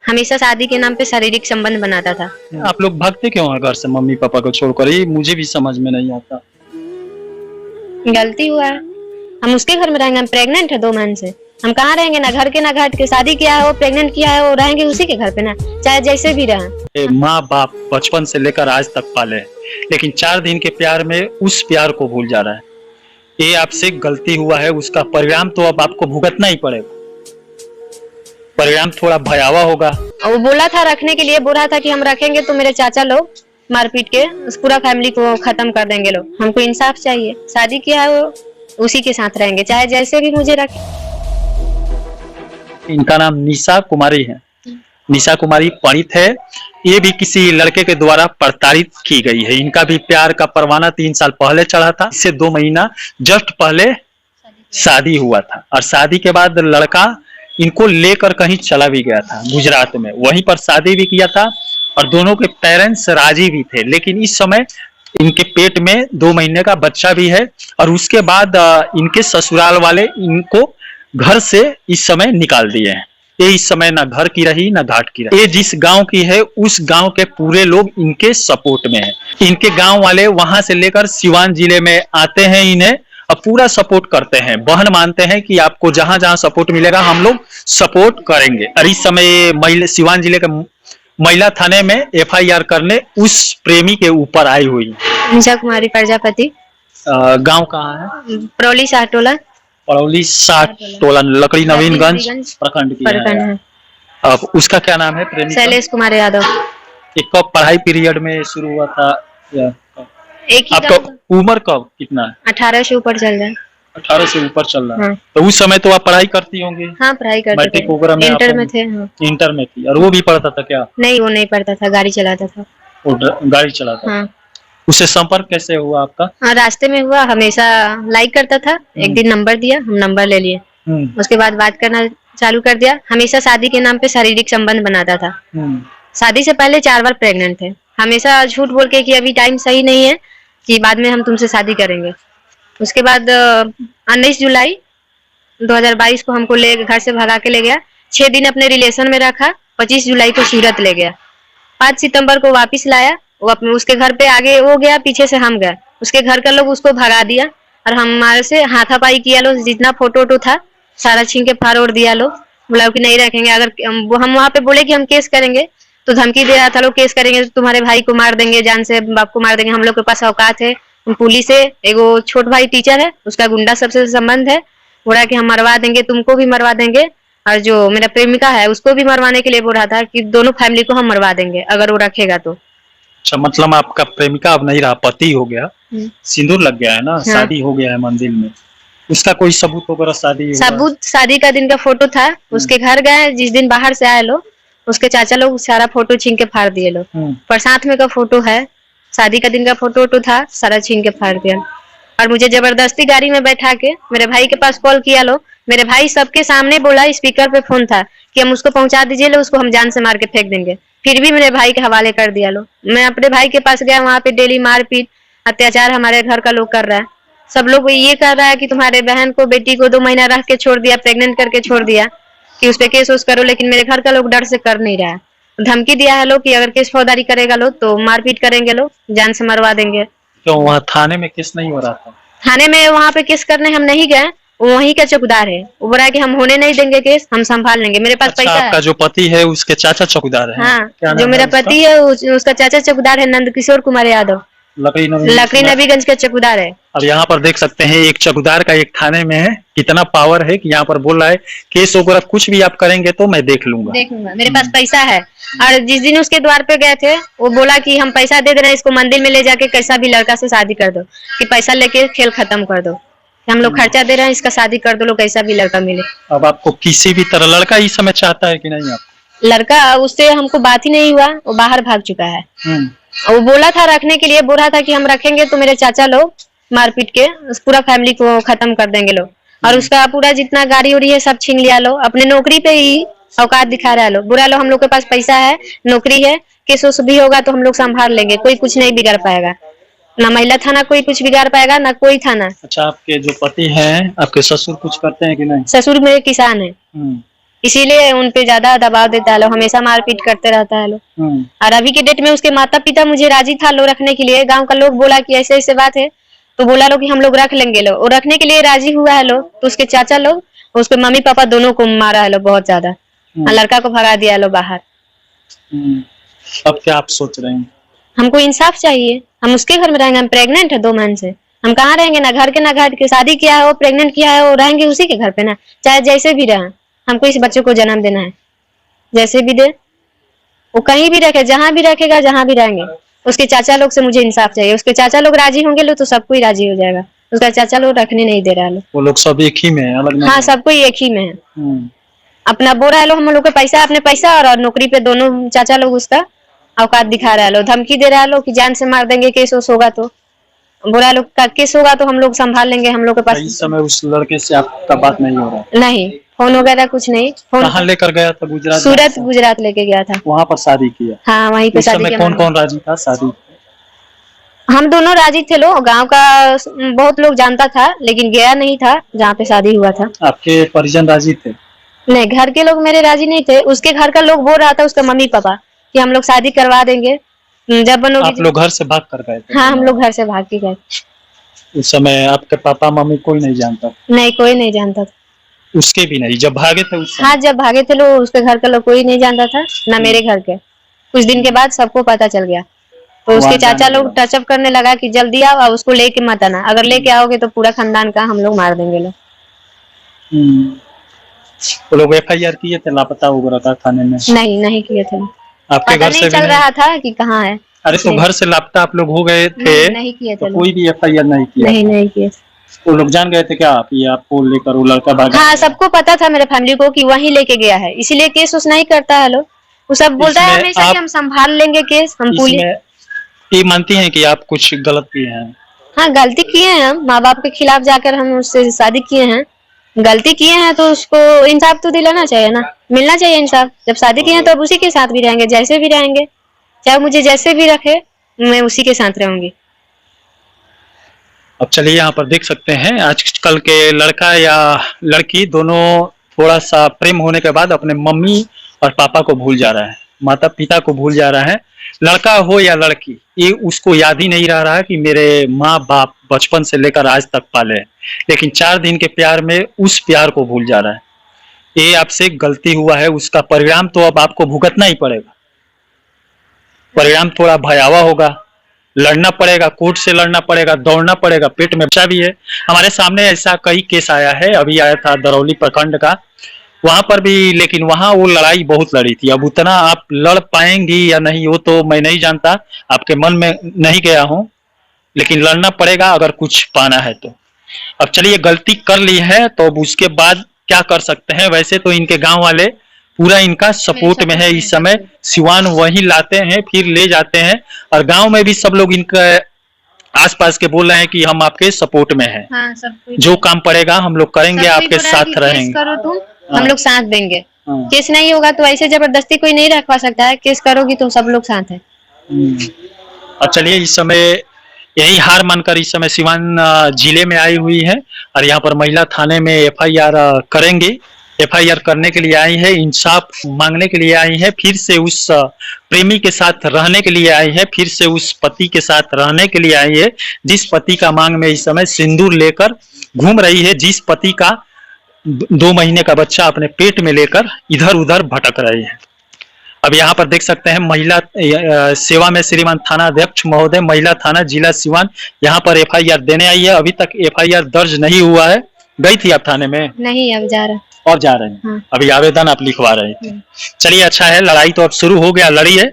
हमेशा शादी के नाम पे शारीरिक संबंध बनाता था। आप लोग भागते क्यों हैं घर से मम्मी पापा को छोड़कर? ये मुझे भी समझ में नहीं आता। गलती हुआ है, हम उसके घर में रहेंगे? हम प्रेग्नेंट है 2 महीने से, हम कहाँ रहेंगे? ना घर के ना घाट के। शादी किया है वो, प्रेग्नेंट किया है वो, रहेंगे उसी के घर पे ना, चाहे जैसे भी रहे। माँ बाप बचपन से लेकर आज तक पाले, लेकिन 4 दिन के प्यार में उस प्यार को भूल जा रहा है। ये आपसे गलती हुआ है, उसका परिणाम तो अब आपको भुगतना ही पड़ेगा। परिणाम थोड़ा भयावह होगा। वो बोला था रखने के लिए, बोल रहा था कि हम रखेंगे तो मेरे चाचा लोग मारपीट के उस पूरा फैमिली को खत्म कर देंगे लोग। हमको इंसाफ चाहिए। शादी किया है वो, उसी के साथ रहेंगे, चाहे जैसे भी मुझे रखे। इनका नाम निशा कुमारी है। निशा कुमारी पंडित है। ये भी किसी लड़के के द्वारा प्रताड़ित की गई है। इनका भी प्यार का परवाना 3 साल पहले चढ़ा था। इससे 2 महीना जस्ट पहले शादी हुआ था, और शादी के बाद लड़का इनको लेकर कहीं चला भी गया था गुजरात में। वहीं पर शादी भी किया था और दोनों के पेरेंट्स राजी भी थे, लेकिन इस समय इनके पेट में 2 महीने का बच्चा भी है। और उसके बाद इनके ससुराल वाले इनको घर से इस समय निकाल दिए हैं। ये इस समय ना घर की रही ना घाट की रही। ये जिस गांव की है उस गांव के पूरे लोग इनके सपोर्ट में हैं। इनके गांव वाले वहां से लेकर सिवान जिले में आते हैं, इन्हें अब पूरा सपोर्ट करते हैं। बहन मानते हैं कि आपको जहां जहां सपोर्ट मिलेगा हम लोग सपोर्ट करेंगे। और इस समय सिवान जिले के महिला थाने में FIR करने उस प्रेमी के ऊपर आई हुई। निशा कुमारी प्रजापति। गांव कहाँ है? परौली साटोला। परौली साटोला, लकड़ी नवीनगंज प्रखंड की है। अब उसका क्या नाम है? प्रेमी शैलेश कुमार यादव। एक कब पढ़ाई पीरियड में शुरू हुआ था? एक ही आपका उम्र कब कितना है? 18 से ऊपर चल रहा है। 18 से ऊपर चल रहा है। हाँ। तो उस समय तो आप पढ़ाई करती होंगी? हाँ, पढ़ाई करते थे। इंटर में थे। हाँ। इंटर में थी। और वो भी पढ़ता था क्या? नहीं, वो नहीं पढ़ता था, गाड़ी चलाता था। वो गाड़ी चलाता? हाँ। उससे संपर्क कैसे हुआ आपका? हाँ, रास्ते में हुआ। हमेशा लाइक करता था। एक दिन नंबर दिया, हम नंबर ले लिए। उसके बाद बात करना चालू कर दिया। हमेशा शादी के नाम पे शारीरिक संबंध बनाता था। शादी से पहले 4 बार प्रेग्नेंट थे। हमेशा झूठ बोल के कि अभी टाइम सही नहीं है, कि बाद में हम तुमसे शादी करेंगे। उसके बाद 19 जुलाई 2022 को हमको घर से भगा के ले गया। 6 दिन अपने रिलेशन में रखा। 25 जुलाई को सूरत ले गया। 5 सितंबर को वापस लाया। वो अपने उसके घर पे आगे वो गया, पीछे से हम गए। उसके घर का लोग उसको भगा दिया और हमारे से हाथापाई किया लो। जितना फोटो था सारा छीन के फाड़ दिया लो। बोला कि नहीं रखेंगे। अगर हम वहाँ पे बोले कि हम केस करेंगे तो धमकी दे रहा था लोग, केस करेंगे तो तुम्हारे भाई को मार देंगे, जान से बाप को मार देंगे। हम लोग के पास औकात है, पुलिस है। एगो छोट भाई टीचर है, उसका गुंडा सबसे संबंध है। बोला कि हम मरवा देंगे, तुमको भी मरवा देंगे, और जो मेरा प्रेमिका है उसको भी मरवाने के लिए बोल रहा था कि दोनों फैमिली को हम मरवा देंगे अगर वो रखेगा तो। अच्छा, मतलब आपका प्रेमिका अब नहीं रहा, पति हो गया, सिंदूर लग गया है ना? हाँ। शादी हो गया है मंदिर में। उसका कोई सबूत वगैरह? सबूत शादी का दिन का फोटो था। उसके घर गए, जिस दिन बाहर से आए लोग, उसके चाचा लोग सारा फोटो छीन के फाड़ दिए लोग। प्रसाद में का फोटो है, शादी का दिन का फोटो था, सारा छीन के फाड़ दिया। और मुझे जबरदस्ती गाड़ी में बैठा के मेरे भाई के पास कॉल किया लो। मेरे भाई सबके सामने बोला, स्पीकर पे फोन था, कि हम उसको पहुंचा दीजिए लो, उसको हम जान से मार के फेंक देंगे। फिर भी मेरे भाई के हवाले कर दिया लो। मैं अपने भाई के पास गया, वहाँ पे डेली मारपीट अत्याचार हमारे घर का लोग कर रहा है। सब लोग ये कर रहा है कि तुम्हारे बहन को, बेटी को 2 महीना रख के छोड़ दिया, प्रेग्नेंट करके छोड़ दिया, कि उस पे केस उस करो। लेकिन मेरे घर का लोग डर से कर नहीं रहा है। धमकी दिया है लोग कि अगर केस फौजदारी करेगा लोग तो मारपीट करेंगे लोग, जान से मरवा देंगे। तो वहाँ थाने में केस नहीं हो रहा था? थाने में वहाँ पे केस करने हम नहीं गए। वहीं का चौकीदार है, वो बोला कि हम होने नहीं देंगे केस, हम संभाल लेंगे, मेरे पास पैसा है। आपका जो पति है उसके चाचा चौकीदार है? हाँ, जो मेरा पति है उसका चाचा चौकीदार है, नंदकिशोर कुमार यादव, लकड़ी नबीगंज का चौकीदार है। और यहाँ पर देख सकते हैं एक चौकीदार का एक थाने में है, कितना पावर है कि यहाँ पर बोल रहा है केस वगैरह कुछ भी आप करेंगे तो मैं देख लूंगा, मेरे पास पैसा है। और जिस दिन उसके द्वार पे गए थे, वो बोला कि हम पैसा दे दे रहे हैं, इसको मंदिर में ले जाके कैसा भी लड़का से शादी कर दो, कि पैसा लेके खेल खत्म कर दो, हम लोग खर्चा दे रहे हैं, इसका शादी कर दो, लोग कैसा भी लड़का मिले। अब आपको किसी भी तरह लड़का इस समय चाहता है कि नहीं? आप लड़का, उससे हमको बात ही नहीं हुआ, वो बाहर भाग चुका है। वो बोला था रखने के लिए, बोल रहा था कि हम रखेंगे तो मेरे चाचा लोग मारपीट के उस पूरा फैमिली को खत्म कर देंगे लोग, और उसका पूरा जितना गाड़ी उड़ी है सब छीन लिया लो। अपने नौकरी पे ही औकात दिखा रहा लो, बुरा लो, हम लोग के पास पैसा है, नौकरी है, केस उस भी होगा तो हम लोग संभाल लेंगे, कोई कुछ नहीं बिगाड़ पाएगा, ना महिला थाना कोई कुछ बिगाड़ पाएगा, ना कोई थाना। अच्छा, आपके जो पति हैं, आपके ससुर कुछ करते हैं कि नहीं? ससुर मेरे किसान है, इसीलिए उन पे ज्यादा दबाव देता है, लोग हमेशा मारपीट करते रहता है लोग। और अभी के डेट में उसके माता पिता मुझे राजी था लो रखने के लिए, गांव का लोग बोला कि ऐसे ऐसे बात है, तो बोला लो कि हम लोग रख लेंगे लो, और रखने के लिए राजी हुआ है लोग, तो उसके चाचा लोग उसके मम्मी पापा दोनों को मारा है लो बहुत ज्यादा, और लड़का को भगा दिया लो बाहर। अब क्या आप सोच रहे हैं? हमको इंसाफ चाहिए, हम उसके घर में रहेंगे, हम प्रेग्नेंट है 2 महीने से, हम कहाँ रहेंगे, ना घर के ना घर के, शादी किया है वो, प्रेग्नेंट किया है वो, रहेंगे उसी के घर पे ना, चाहे जैसे भी रहे, हमको इस बच्चे को जन्म देना है, जैसे भी दे, वो कहीं भी रखे, जहां भी रखेगा, जहां भी रहेंगे। उसके चाचा लोग से मुझे इंसाफ चाहिए, उसके चाचा लोग राजी होंगे लो तो सब कोई राजी हो जाएगा, उसका चाचा लोग रखने नहीं दे रहा है। वो लोग सब एक ही में है, अलग नहीं? हाँ, सब कोई एक ही में है। अपना बोल रहा है लो हम लोग का पैसा, अपने पैसा और नौकरी पे दोनों चाचा लोग उसका औकात दिखा रहा है लो, धमकी दे रहा है लो कि जान से मार देंगे, केस वोस होगा तो, बोला लोग का केस होगा तो हम लोग संभाल लेंगे, हम लोग के पास। इस समय उस लड़के से आपका बात नहीं हो रहा? नहीं, फोन वगैरह कुछ नहीं। फोन कहाँ लेकर गया था? गुजरात? सूरत गुजरात लेके गया था, वहाँ पर शादी किया? हाँ, वहीं पे शादी किया। कौन कौन राजी था शादी? हम दोनों राजी थे लो, गांव का बहुत लोग जानता था, लेकिन गया नहीं था जहाँ पे शादी हुआ था। आपके परिजन राजी थे? नहीं, घर के लोग मेरे राजी नहीं थे, उसके घर का लोग बोल रहा था, उसका मम्मी पापा, कि हम लोग शादी करवा देंगे जब बनोगे। आप लोग घर से भाग कर गए थे? हाँ, हम लोग घर से भाग के गए। उस समय आपके पापा मम्मी कोई नहीं जानता? नहीं, कोई नहीं जानता था। उसके भी नहीं, जब भागे थे उस समय? हाँ, जब भागे थे लोग, उसके घर का लोग कोई नहीं जानता था, ना मेरे घर के। कुछ दिन के बाद सबको पता चल गया, तो उसके चाचा लोग टचअप करने लगा कि जल्दी आओ और उसको लेके मत आना, अगर लेके आओगे तो पूरा खानदान का हम लोग मार देंगे लोग। वो लोग FIR किए थे लापता वगैरह का थाने में? नहीं किए थे। आपके घर से चल रहा था कि कहाँ है। अरे तो घर से लापता आप लोग हो गए थे? नहीं किए थे, तो कोई भी FIR नहीं किया? नहीं किए। वो लोग जान गए थे क्या आप ये आपको लेकर वो लड़का भागा? हाँ, सबको पता था मेरे फैमिली को कि वहीं लेके गया है, इसीलिए केस उस नहीं करता है लोग, वो सब बोलता है हमेशा कि हम संभाल लेंगे केस, हम पुलिस। ये मानती हैं कि आप कुछ गलत किए हैं? हाँ, गलती किए हैं, हम माँ बाप के खिलाफ जाकर हम उससे शादी किए हैं, गलती किए हैं तो उसको इंसाफ तो दिलाना चाहिए ना, मिलना चाहिए इंसाफ। जब शादी किए हैं तो अब उसी के साथ भी रहेंगे, जैसे भी रहेंगे, चाहे मुझे जैसे भी रखे मैं उसी के साथ रहूंगी। अब चलिए यहाँ पर देख सकते हैं आजकल के लड़का या लड़की दोनों थोड़ा सा प्रेम होने के बाद अपने मम्मी और पापा को भूल जा रहा है, माता पिता को भूल जा रहा है। लड़का हो या लड़की, ये उसको याद ही नहीं रहा है कि मेरे माँ बाप बचपन से लेकर आज तक पाले, लेकिन 4 दिन के प्यार में उस प्यार को भूल जा रहा है। ये आपसे गलती हुआ है, उसका परिणाम तो अब आपको भुगतना ही पड़ेगा। परिणाम थोड़ा भयावह होगा, लड़ना पड़ेगा, कोर्ट से लड़ना पड़ेगा, दौड़ना पड़ेगा, पेट में बच्चा भी है। हमारे सामने ऐसा कई केस आया है, अभी आया था दरौली प्रखंड का, वहां पर भी, लेकिन वहां वो लड़ाई बहुत लड़ी थी। अब उतना आप लड़ पाएंगी या नहीं वो तो मैं नहीं जानता, आपके मन में नहीं गया हूं, लेकिन लड़ना पड़ेगा अगर कुछ पाना है तो। अब चलिए गलती कर ली है तो अब उसके बाद क्या कर सकते हैं। वैसे तो इनके गांव वाले पूरा इनका सपोर्ट में है इस समय, सिवान वही लाते हैं फिर ले जाते हैं, और गांव में भी सब लोग इनका आसपास के बोल रहे हैं कि हम आपके सपोर्ट में हैं। हाँ, जो काम पड़ेगा हम लोग करेंगे, आपके साथ रहेंगे। करो तुम, हम लोग साथ देंगे। केस नहीं होगा तो ऐसे जबरदस्ती कोई नहीं रखवा सकता है, केस करोगी तो सब लोग साथ है। अब चलिए इस समय यही हार मानकर इस समय सिवान जिले में आई हुई है और यहाँ पर महिला थाने में FIR करेंगे। FIR करने के लिए आई है, इंसाफ मांगने के लिए आई है, फिर से उस प्रेमी के साथ रहने के लिए आई है, फिर से उस पति के साथ रहने के लिए आई है जिस पति का मांग में इस समय सिंदूर लेकर घूम रही है, जिस पति का 2 महीने का बच्चा अपने पेट में लेकर इधर उधर भटक रही है। अब यहाँ पर देख सकते हैं महिला सेवा में श्रीमान थाना अध्यक्ष महोदय, महिला थाना जिला सिवान यहाँ पर FIR देने आई है। अभी तक FIR दर्ज नहीं हुआ है। गई थी आप थाने में? नहीं, अब जा रहा। और जा रहे हैं? हाँ। अभी आवेदन आप लिखवा रहे थे। चलिए अच्छा है, लड़ाई तो अब शुरू हो गया, लड़ी है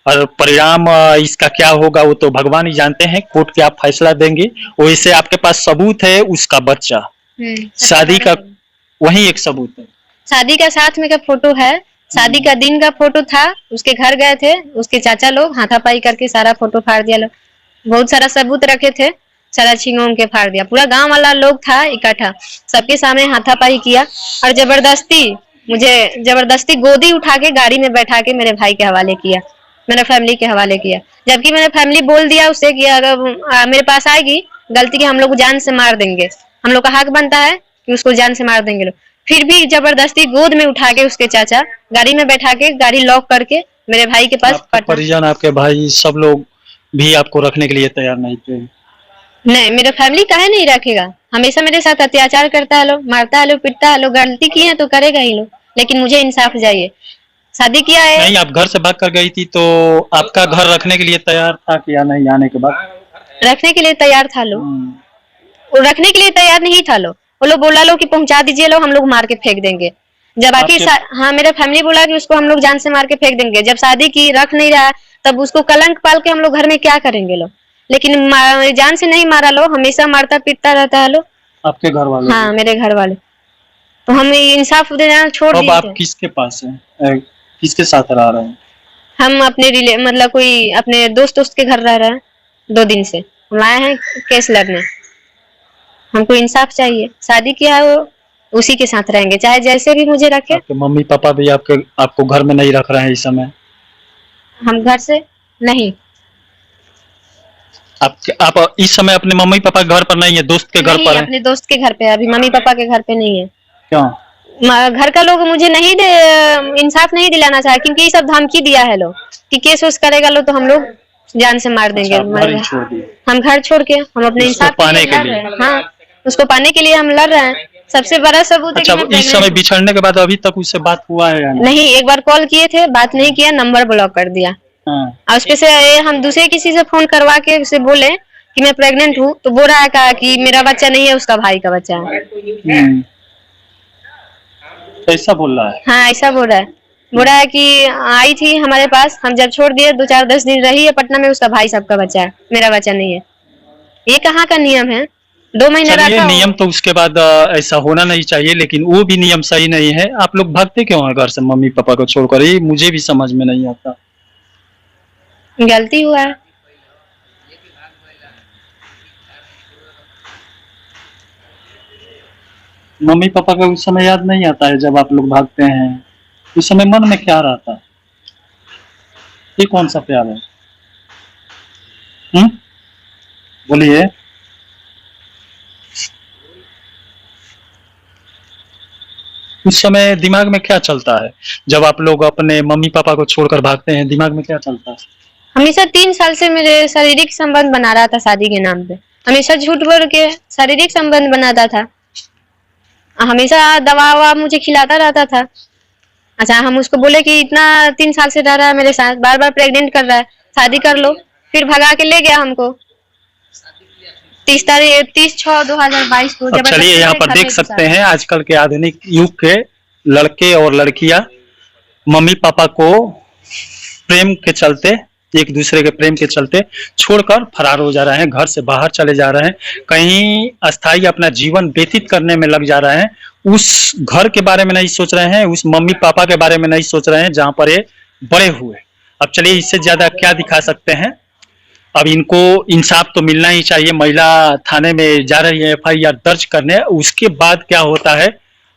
और परिणाम इसका क्या होगा वो तो भगवान ही जानते हैं, कोर्ट के आप फैसला देंगे। वैसे आपके पास सबूत है उसका बच्चा, शादी का वही एक सबूत है, शादी का साथ में का फोटो है, शादी का दिन का फोटो था, उसके घर गए थे, उसके चाचा लोग हाथापाई करके सारा फोटो फाड़ दिया, लोग बहुत सारा सबूत रखे थे, सारा छीन के फाड़ दिया। पूरा गांव वाला लोग था इकट्ठा, सबके सामने हाथापाई किया और जबरदस्ती गोदी उठा के गाड़ी में बैठा के मेरे भाई के हवाले किया, मेरे फैमिली के हवाले किया। जबकि मैंने फैमिली बोल दिया उसे कि अगर मेरे पास आएगी गलती की हम लोग जान से मार देंगे, हम लोग का हक बनता है कि उसको जान से मार देंगे लोग। फिर भी जबरदस्ती गोद में उठा के उसके चाचा गाड़ी में बैठा के गाड़ी लॉक करके मेरे भाई के पास आपके परिजन, आपके भाई, सब लोग भी आपको रखने के लिए तैयार नहीं थे? नहीं, मेरा फैमिली काहे नहीं रखेगा, हमेशा मेरे साथ अत्याचार करता है लोग, मारता है लोग, पिटता है लोग, गलती की है तो करेगा ही लोग, लेकिन मुझे इंसाफ चाहिए। शादी किया है। नहीं, आप घर से भाग कर गई थी तो आपका घर रखने के लिए तैयार था कि या नहीं? आने के बाद रखने के लिए तैयार था लोग, वो रखने के लिए तैयार नहीं था लोग, वो लोग बोला लो कि पहुंचा दीजिए लो, हम लोग मार के फेंक देंगे। जब हाँ, मेरा फैमिली बोला कि उसको हम लोग जान से मार के फेंक देंगे। जब शादी की रख नहीं रहा तब उसको कलंक पाल के हम लोग घर में क्या करेंगे लोग, लेकिन जान से नहीं मारा लो, हमेशा मारता पीटता रहता है लोग। आपके घर वाले? हाँ, मेरे घर वाले। तो हम इंसाफ देना छोड़ दिए। अब आप किसके पास हैं, किसके साथ रह रहे हैं? हम अपने मतलब कोई अपने दोस्त के घर रह रहे हैं 2 दिन से, हम आए हैं केस लड़ने, हमको इंसाफ चाहिए। शादी किया है वो, उसी के साथ रहेंगे चाहे जैसे भी मुझे रखे। आपके मम्मी पापा भी आपको घर में नहीं रख रहे हैं इस समय? हम घर से नहीं। आप इस समय अपने मम्मी पापा घर पर नहीं है, दोस्त के घर पर है? अपने दोस्त के घर पे, अभी मम्मी पापा के घर पे नहीं है। क्यों? घर का लोग मुझे नहीं इंसाफ नहीं दिलाना चाहे, क्योंकि ये सब धमकी दिया है लोग कि केस वेस करेगा लो तो हम लोग जान से मार देंगे। हम घर छोड़ के हम अपने इंसाफ पाने के लिए, हाँ, उसको पाने के लिए हम लड़ रहे हैं। सबसे बड़ा सबूत है कि इस समय बिछड़ने के बाद अभी तक उससे बात हुआ है या नहीं? एक बार कॉल किए थे, बात नहीं किया, नंबर ब्लॉक कर दिया। और उसके से हम दूसरे किसी से फोन करवा के उसे बोले कि मैं प्रेग्नेंट हूँ, तो बोल रहा है कहा कि मेरा बच्चा नहीं है, उसका भाई का बच्चा है। ऐसा बोल रहा है? हाँ, ऐसा बोल रहा है कि आई थी हमारे पास, हम जब छोड़ दिए 2-4-10 दिन रही है पटना में, उसका भाई सबका बच्चा है, मेरा बच्चा नहीं है। ये कहाँ का नियम है? 2 महीने रखा नियम तो उसके बाद ऐसा होना नहीं चाहिए, लेकिन वो भी नियम सही नहीं है। आप लोग भागते क्यों हैं घर से मम्मी पापा को छोड़कर? ये मुझे भी समझ में नहीं आता। गलती हुआ है। मम्मी पापा का उस समय याद नहीं आता है जब आप लोग भागते हैं? उस समय मन में क्या रहता है? ये कौन सा प्यार है? बोलिए। उस समय दिमाग में क्या चलता है जब आप लोग अपने मम्मी पापा को छोड़कर भागते हैं? दिमाग में क्या चलता है? हमेशा 3 साल से मेरे शारीरिक संबंध बना रहा था शादी के नाम पे, हमेशा झूठ बोल के शारीरिक संबंध बनाता था, हमेशा दवा ववा मुझे खिलाता रहता था। अच्छा, हम उसको बोले कि इतना 3 साल से रह रहा है मेरे साथ, बार बार प्रेग्नेंट कर रहा है, शादी कर लो, फिर भगा के ले गया हमको 30/6/2022 को। चलिए, यहाँ पर देख सकते हैं आजकल के आधुनिक युग के लड़के और लड़कियां मम्मी पापा को प्रेम के चलते, एक दूसरे के प्रेम के चलते छोड़कर फरार हो जा रहे हैं, घर से बाहर चले जा रहे हैं, कहीं अस्थायी अपना जीवन व्यतीत करने में लग जा रहे हैं। उस घर के बारे में नहीं सोच रहे हैं, उस मम्मी पापा के बारे में नहीं सोच रहे हैं जहां पर ये बड़े हुए। अब चलिए, इससे ज्यादा क्या दिखा सकते हैं? अब इनको इंसाफ तो मिलना ही चाहिए। महिला थाने में जा रही है FIR दर्ज करने, उसके बाद क्या होता है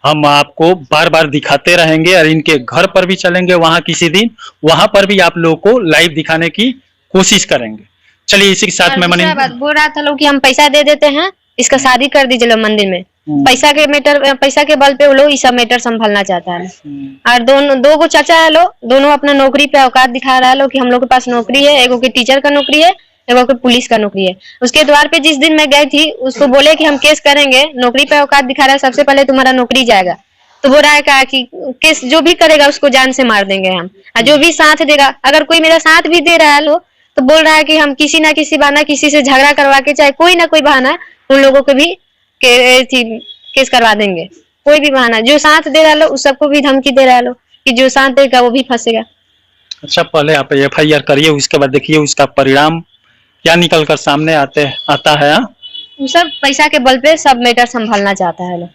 हम आपको बार बार दिखाते रहेंगे, और इनके घर पर भी चलेंगे वहां किसी दिन, वहां पर भी आप लोगों को लाइव दिखाने की कोशिश करेंगे। चलिए, इसी के साथ में बोल रहा था लोग कि हम पैसा दे देते हैं, इसका शादी कर दीजिए लो मंदिर में। पैसा के बल पे वो लोग सब मैटर संभालना चाहता है। और दो को चाचा है लोग, दोनों अपना नौकरी पे औकात दिखा रहा है लोग कि हम लोग के पास नौकरी है, एगो के टीचर का नौकरी है, एगो के पुलिस का नौकरी है। उसके द्वार पे जिस दिन मैं गई थी, उसको बोले कि हम केस करेंगे, नौकरी पे औकात दिखा रहा है, सबसे पहले तुम्हारा नौकरी जाएगा। तो बोल रहा है कहा कि केस जो भी करेगा उसको जान से मार देंगे हम, और जो भी साथ देगा, अगर कोई मेरा साथ भी दे रहा है लोग तो बोल रहा है कि हम किसी ना किसी बहाना, किसी से झगड़ा करवा के, चाहे कोई ना कोई बहाना, उन लोगों को भी केस करवा देंगे। कोई भी बहाना, जो साथ दे रहा लो उस सबको भी धमकी दे रहा लो कि जो साथ देगा वो भी फंसेगा। अच्छा, पहले आप FIR करिए, उसके बाद देखिए उसका परिणाम क्या निकल कर सामने आता है। वो सब पैसा के बल पे सब मैटर संभालना चाहता है लोग।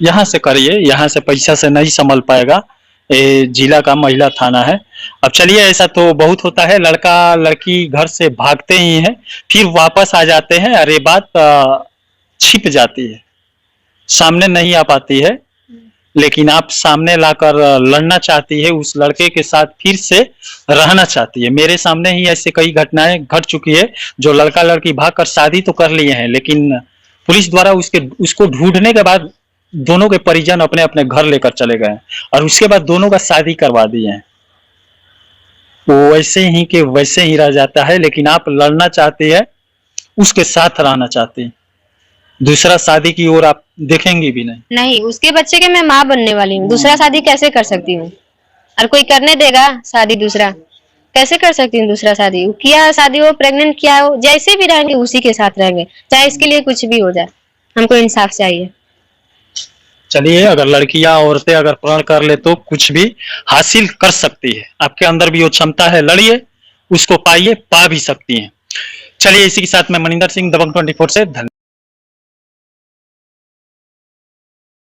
यहाँ से करिए, यहाँ से पैसा से नहीं संभल पाएगा। ये जिला का महिला थाना है। अब चलिए, ऐसा तो बहुत होता है, लड़का लड़की घर से भागते ही हैं, फिर वापस आ जाते हैं, और ये बात छिप जाती है, सामने नहीं आ पाती है। लेकिन आप सामने लाकर लड़ना चाहती है, उस लड़के के साथ फिर से रहना चाहती है। मेरे सामने ही ऐसे कई घटनाएं घट चुकी है, जो लड़का लड़की भागकर शादी तो कर लिए हैं, लेकिन पुलिस द्वारा उसको ढूंढने के बाद दोनों के परिजन अपने अपने घर लेकर चले गए और उसके बाद दोनों का शादी करवा दिए हैं। वो वैसे ही के वैसे ही रह जाता है, लेकिन आप लड़ना चाहते हैं, उसके साथ रहना चाहते हैं, दूसरा शादी की ओर आप देखेंगे भी नहीं। नहीं, उसके बच्चे के मैं माँ बनने वाली हूँ, दूसरा शादी कैसे कर सकती हूँ? और कोई करने देगा शादी दूसरा? कैसे कर सकती हूँ दूसरा शादी? किया शादी हो, प्रेग्नेंट किया हो, जैसे भी रहेंगे उसी के साथ रहेंगे, चाहे इसके लिए कुछ भी हो जाए। हमको इंसाफ चाहिए। चलिए, अगर लड़कियां औरतें अगर प्रण कर ले तो कुछ भी हासिल कर सकती है। आपके अंदर भी वो क्षमता है, लड़िए, उसको पाइए, पा भी सकती हैं। चलिए, इसी के साथ मैं मनिंदर सिंह, दबंग 24 से धन्यवाद।